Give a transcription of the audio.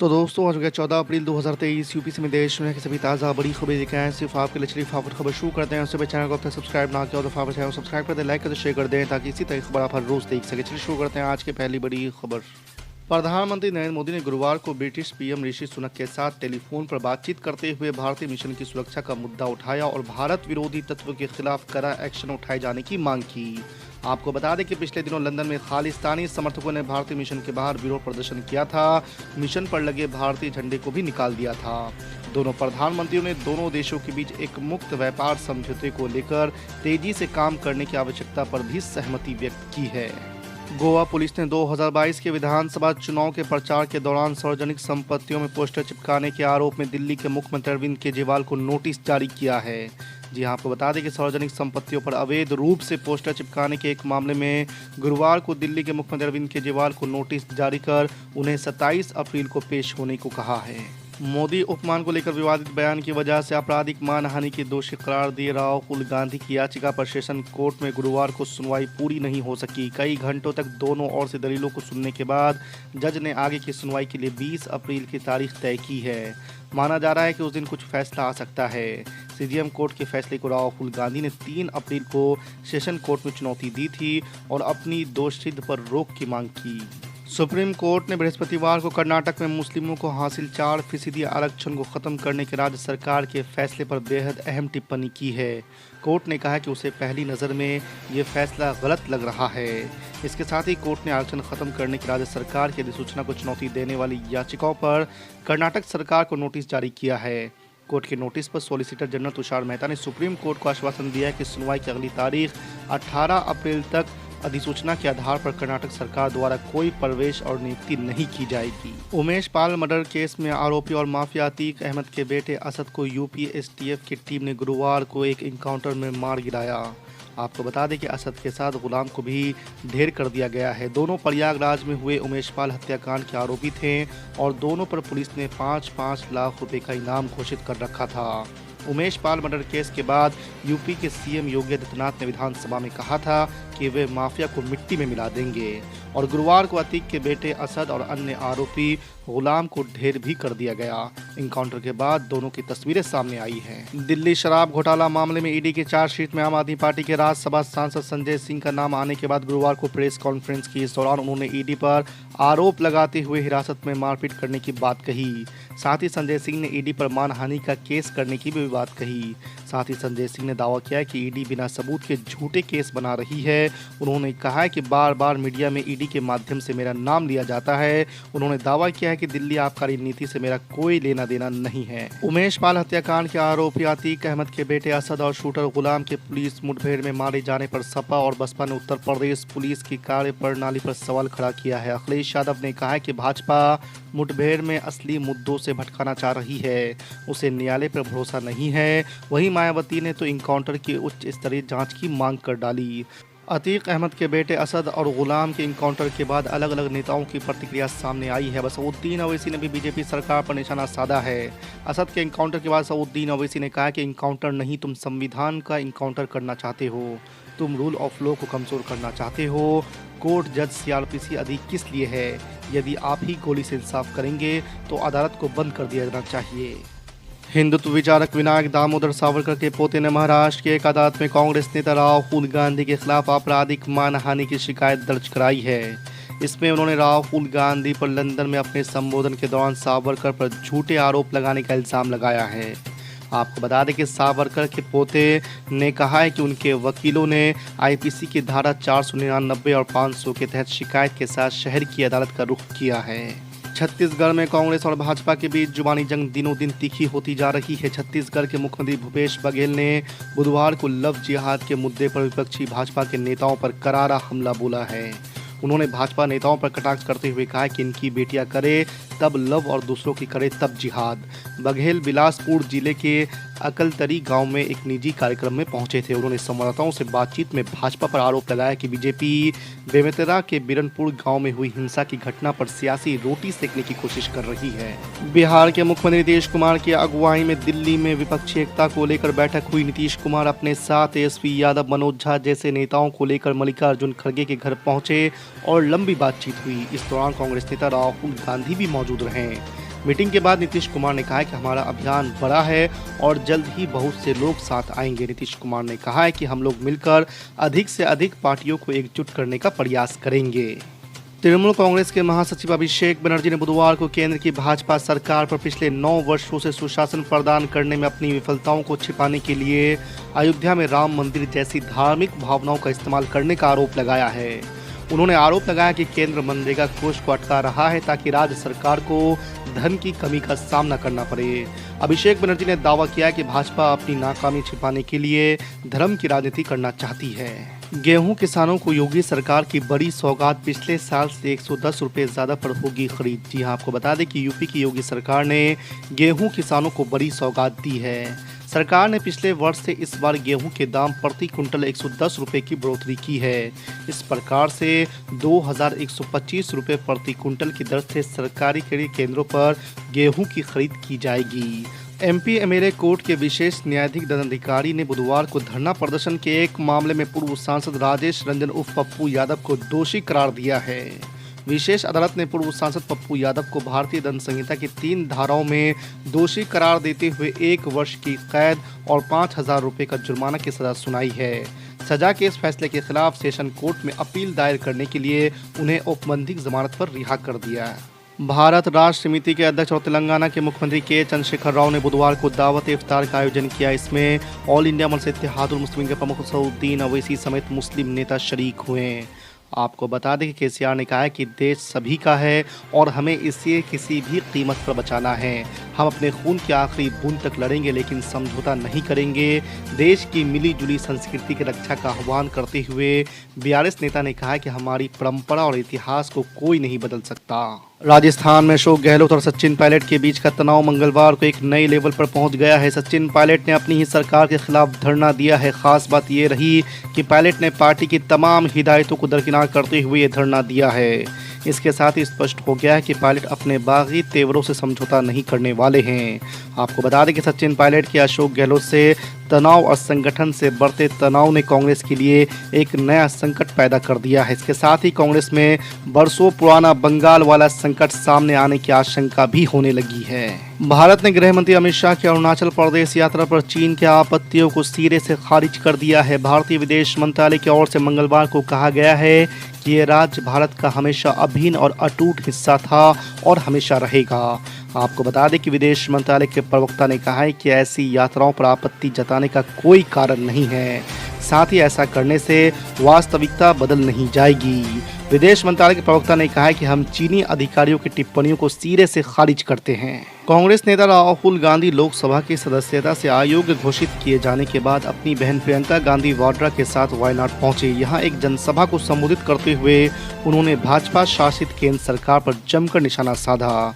तो दोस्तों आज हो गया 14 अप्रैल 2023। यूपी समेत देश दुनिया की सभी ताज़ा बड़ी खबरें लेकर आए सिर्फ आपके लिए। चलिए फटाफट खबर शुरू करते हैं। उससे पहले चैनल को अब तक सब्सक्राइब ना किया हो तो फटाफट चैनल को सब्सक्राइब कर दें, लाइक कर दें, शेयर कर दें ताकि इसी तरह की खबर आप हर रोज़ देख सकें। चलिए शुरू करते हैं आज की पहली बड़ी खबर। प्रधानमंत्री नरेंद्र मोदी ने गुरुवार को ब्रिटिश पीएम ऋषि सुनक के साथ टेलीफोन पर बातचीत करते हुए भारतीय मिशन की सुरक्षा का मुद्दा उठाया और भारत विरोधी तत्व के खिलाफ कड़ा एक्शन उठाए जाने की मांग की। आपको बता दें कि पिछले दिनों लंदन में खालिस्तानी समर्थकों ने भारतीय मिशन के बाहर विरोध प्रदर्शन किया था। मिशन पर लगे भारतीय झंडे को भी निकाल दिया था। दोनों प्रधानमंत्रियों ने दोनों देशों के बीच एक मुक्त व्यापार समझौते को लेकर तेजी से काम करने की आवश्यकता पर भी सहमति व्यक्त की है। गोवा पुलिस ने 2022 के विधानसभा चुनाव के प्रचार के दौरान सार्वजनिक संपत्तियों में पोस्टर चिपकाने के आरोप में दिल्ली के मुख्यमंत्री अरविंद केजरीवाल को नोटिस जारी किया है। जी हां, आपको बता दें कि सार्वजनिक संपत्तियों पर अवैध रूप से पोस्टर चिपकाने के एक मामले में गुरुवार को दिल्ली के मुख्यमंत्री अरविंद केजरीवाल को नोटिस जारी कर उन्हें 27 अप्रैल को पेश होने को कहा है। मोदी उपमान को लेकर विवादित बयान की वजह से आपराधिक मानहानि के दोषी करार दिए राहुल गांधी की याचिका पर सेशन कोर्ट में गुरुवार को सुनवाई पूरी नहीं हो सकी। कई घंटों तक दोनों ओर से दलीलों को सुनने के बाद जज ने आगे की सुनवाई के लिए 20 अप्रैल की तारीख तय की है। माना जा रहा है कि उस दिन कुछ फैसला आ सकता है। सीजेएम कोर्ट के फैसले को राहुल गांधी ने 3 अप्रैल को सेशन कोर्ट में चुनौती दी थी और अपनी दोषसिद्धि पर रोक की मांग की। सुप्रीम कोर्ट ने बृहस्पतिवार को कर्नाटक में मुस्लिमों को हासिल 4% आरक्षण को खत्म करने के राज्य सरकार के फैसले पर बेहद अहम टिप्पणी की है। कोर्ट ने कहा कि उसे पहली नज़र में ये फैसला गलत लग रहा है। इसके साथ ही कोर्ट ने आरक्षण खत्म करने की राज्य सरकार की अधिसूचना को चुनौती देने वाली याचिकाओं पर कर्नाटक सरकार को नोटिस जारी किया है। कोर्ट के नोटिस पर सॉलिसिटर जनरल तुषार मेहता ने सुप्रीम कोर्ट को आश्वासन दिया है कि सुनवाई की अगली तारीख 18 अप्रैल तक अधिसूचना के आधार पर कर्नाटक सरकार द्वारा कोई प्रवेश और नियुक्ति नहीं की जाएगी। उमेश पाल मर्डर केस में आरोपी और माफिया अतीक अहमद के बेटे असद को यूपी एसटीएफ की टीम ने गुरुवार को एक इनकाउंटर में मार गिराया। आपको बता दें कि असद के साथ गुलाम को भी ढेर कर दिया गया है। दोनों प्रयागराज में हुए उमेश पाल हत्याकांड के आरोपी थे और दोनों पर पुलिस ने 5-5 लाख रुपए का इनाम घोषित कर रखा था। उमेश पाल मर्डर केस के बाद यूपी के सीएम योगी आदित्यनाथ ने विधानसभा में कहा था कि वे माफिया को मिट्टी में मिला देंगे और गुरुवार को अतीक के बेटे असद और अन्य आरोपी गुलाम को ढेर भी कर दिया गया। इनकाउंटर के बाद दोनों की तस्वीरें सामने आई हैं। दिल्ली शराब घोटाला मामले में ईडी के चार्जशीट में आम आदमी पार्टी के राज्यसभा सांसद संजय सिंह का नाम आने के बाद गुरुवार को प्रेस कॉन्फ्रेंस की। इस दौरान उन्होंने ईडी पर आरोप लगाते हुए हिरासत में मारपीट करने की बात कही। साथ ही संजय सिंह ने ईडी पर मानहानि का केस करने की भी बात कही। साथ ही संजय सिंह ने दावा किया कि ईडी बिना सबूत के झूठे केस बना रही है। उन्होंने कहा है कि बार बार मीडिया में ईडी के माध्यम से मेरा नाम लिया जाता है। उन्होंने दावा किया है कि दिल्ली आबकारी नीति से मेरा कोई लेना देना नहीं है। उमेश पाल हत्याकांड के आरोपी अतीक अहमद के बेटे असद और शूटर गुलाम के पुलिस मुठभेड़ में मारे जाने पर सपा और बसपा ने उत्तर प्रदेश पुलिस की कार्य प्रणाली पर सवाल खड़ा किया है। अखिलेश यादव ने कहा है कि भाजपा मुठभेड़ में असली मुद्दों से भटकाना चाह रही है, उसे न्यायालय पर भरोसा नहीं है। वहीं मायावती ने तो इनकाउंटर की उच्च स्तरीय जांच की मांग कर डाली। अतीक अहमद के बेटे असद और गुलाम के इनकाउंटर के बाद अलग अलग नेताओं की प्रतिक्रिया सामने आई है। असदुद्दीन ओवैसी ने भी बीजेपी सरकार पर निशाना साधा है। असद के इनकाउंटर के बाद असदुद्दीन ओवैसी ने कहा कि इनकाउंटर नहीं, तुम संविधान का इनकाउंटर करना चाहते हो, तुम रूल ऑफ लॉ को कमजोर करना चाहते हो। कोर्ट, जज, सीआरपीसी आदि किस लिए है? यदि आप ही गोली से इंसाफ करेंगे तो अदालत को बंद कर दिया जाना चाहिए। हिंदुत्व विचारक विनायक दामोदर सावरकर के पोते ने महाराष्ट्र की एक अदालत में कांग्रेस नेता राहुल गांधी के खिलाफ आपराधिक मानहानि की शिकायत दर्ज कराई है। इसमें उन्होंने राहुल गांधी पर लंदन में अपने संबोधन के दौरान सावरकर पर झूठे आरोप लगाने का इल्जाम लगाया है। आपको बता दें कि सावरकर के पोते ने कहा है कि उनके वकीलों ने आईपीसी की धारा 499 और 500 के तहत शिकायत के साथ शहर की अदालत का रुख किया है। छत्तीसगढ़ में कांग्रेस और भाजपा के बीच जुबानी जंग दिनों दिन तीखी होती जा रही है। छत्तीसगढ़ के मुख्यमंत्री भूपेश बघेल ने बुधवार को लव जिहाद के मुद्दे पर विपक्षी भाजपा के नेताओं पर करारा हमला बोला है। उन्होंने भाजपा नेताओं पर कटाक्ष करते हुए कहा कि इनकी बेटियां करे तब लव और दूसरों की करे तब जिहाद। बघेल बिलासपुर जिले के अकलतरी गांव में एक निजी कार्यक्रम में पहुंचे थे। उन्होंने संवाददाताओं से बातचीत में भाजपा पर आरोप लगाया कि बीजेपी बेमेतरा के बिरनपुर गांव में हुई हिंसा की घटना पर सियासी रोटी सेकने की कोशिश कर रही है। बिहार के मुख्यमंत्री नीतीश कुमार की अगुवाई में दिल्ली में विपक्षी एकता को लेकर बैठक हुई। नीतीश कुमार अपने साथ एसपी यादव, मनोज झा जैसे नेताओं को लेकर मल्लिकार्जुन खड़गे के घर पहुंचे और लंबी बातचीत हुई। इस दौरान कांग्रेस नेता राहुल गांधी भी मौजूद रहे। मीटिंग के बाद नीतीश कुमार ने कहा कि हमारा अभियान बड़ा है और जल्द ही बहुत से लोग साथ आएंगे। नीतीश कुमार ने कहा है कि हम लोग मिलकर अधिक से अधिक पार्टियों को एकजुट करने का प्रयास करेंगे। तृणमूल कांग्रेस के महासचिव अभिषेक बनर्जी ने बुधवार को केंद्र की भाजपा सरकार पर पिछले 9 वर्षों से सुशासन प्रदान करने में अपनी विफलताओं को छिपाने के लिए अयोध्या में राम मंदिर जैसी धार्मिक भावनाओं का इस्तेमाल करने का आरोप लगाया है। उन्होंने आरोप लगाया कि केंद्र मनरेगा कोष को अटका रहा है ताकि राज्य सरकार को धन की कमी का सामना करना पड़े। अभिषेक बनर्जी ने दावा किया कि भाजपा अपनी नाकामी छिपाने के लिए धर्म की राजनीति करना चाहती है। गेहूं किसानों को योगी सरकार की बड़ी सौगात, पिछले साल से 110 रुपये ज़्यादा पर होगी खरीद। जी हां, आपको बता दें कि यूपी की योगी सरकार ने गेहूं किसानों को बड़ी सौगात दी है। सरकार ने पिछले वर्ष से इस बार गेहूं के दाम प्रति कुंटल 110 रुपये की बढ़ोतरी की है। इस प्रकार से 2125 रुपये प्रति कुंटल की दर से सरकारी क्रय केंद्रों पर गेहूं की खरीद की जाएगी। एमपी एमएलए कोर्ट के विशेष न्यायाधीश दंडाधिकारी ने बुधवार को धरना प्रदर्शन के एक मामले में पूर्व सांसद राजेश रंजन उर्फ पप्पू यादव को दोषी करार दिया है। विशेष अदालत ने पूर्व सांसद पप्पू यादव को भारतीय दंड संहिता की 3 धाराओं में दोषी करार देते हुए 1 वर्ष की कैद और 5,000 रुपये का जुर्माना की सजा सुनाई है। सजा के इस फैसले के खिलाफ सेशन कोर्ट में अपील दायर करने के लिए उन्हें औपबंधिक जमानत पर रिहा कर दिया। भारत राष्ट्र समिति के अध्यक्ष और तेलंगाना के मुख्यमंत्री के चंद्रशेखर राव ने बुधवार को दावत इफ्तार का आयोजन किया। इसमें ऑल इंडिया मजलिस इत्तेहादुल मुस्लिमीन के प्रमुख सऊद्दीन अवैसी समेत मुस्लिम नेता शरीक हुए। आपको बता दें कि केसीआर ने कहा है कि देश सभी का है और हमें इसे किसी भी कीमत पर बचाना है। हम अपने खून की आखिरी बूंद तक लड़ेंगे लेकिन समझौता नहीं करेंगे। देश की मिली जुली संस्कृति की रक्षा का आह्वान करते हुए बीआरएस नेता ने कहा कि हमारी परंपरा और इतिहास को कोई नहीं बदल सकता। राजस्थान में अशोक गहलोत और सचिन पायलट के बीच का तनाव मंगलवार को एक नए लेवल पर पहुंच गया है। सचिन पायलट ने अपनी ही सरकार के खिलाफ धरना दिया है। खास बात यह रही कि पायलट ने पार्टी की तमाम हिदायतों को दरकिनार करते हुए ये धरना दिया है। इसके साथ ही स्पष्ट हो गया है कि पायलट अपने बागी तेवरों से समझौता नहीं करने वाले हैं। आपको बता दें कि सचिन पायलट के अशोक गहलोत से तनाव और संगठन से बढ़ते तनाव ने कांग्रेस के लिए एक नया संकट पैदा कर दिया है। इसके साथ ही कांग्रेस में बरसों पुराना बंगाल वाला संकट सामने आने की आशंका भी होने लगी है। भारत ने गृह मंत्री अमित शाह की अरुणाचल प्रदेश यात्रा पर चीन के आपत्तियों को सिरे से खारिज कर दिया है। भारतीय विदेश मंत्रालय की ओर से मंगलवार को कहा गया है कि ये राज्य भारत का हमेशा अभिन्न और अटूट हिस्सा था और हमेशा रहेगा। आपको बता दें कि विदेश मंत्रालय के प्रवक्ता ने कहा है कि ऐसी यात्राओं पर आपत्ति जताने का कोई कारण नहीं है। साथ ही ऐसा करने से वास्तविकता बदल नहीं जाएगी। विदेश मंत्रालय के प्रवक्ता ने कहा है कि हम चीनी अधिकारियों की टिप्पणियों को सिरे से खारिज करते हैं। कांग्रेस नेता राहुल गांधी लोकसभा की सदस्यता से अयोग्य घोषित किए जाने के बाद अपनी बहन प्रियंका गांधी वाड्रा के साथ वायनाड पहुंचे। यहां एक जनसभा को संबोधित करते हुए उन्होंने भाजपा शासित केंद्र सरकार पर जमकर निशाना साधा।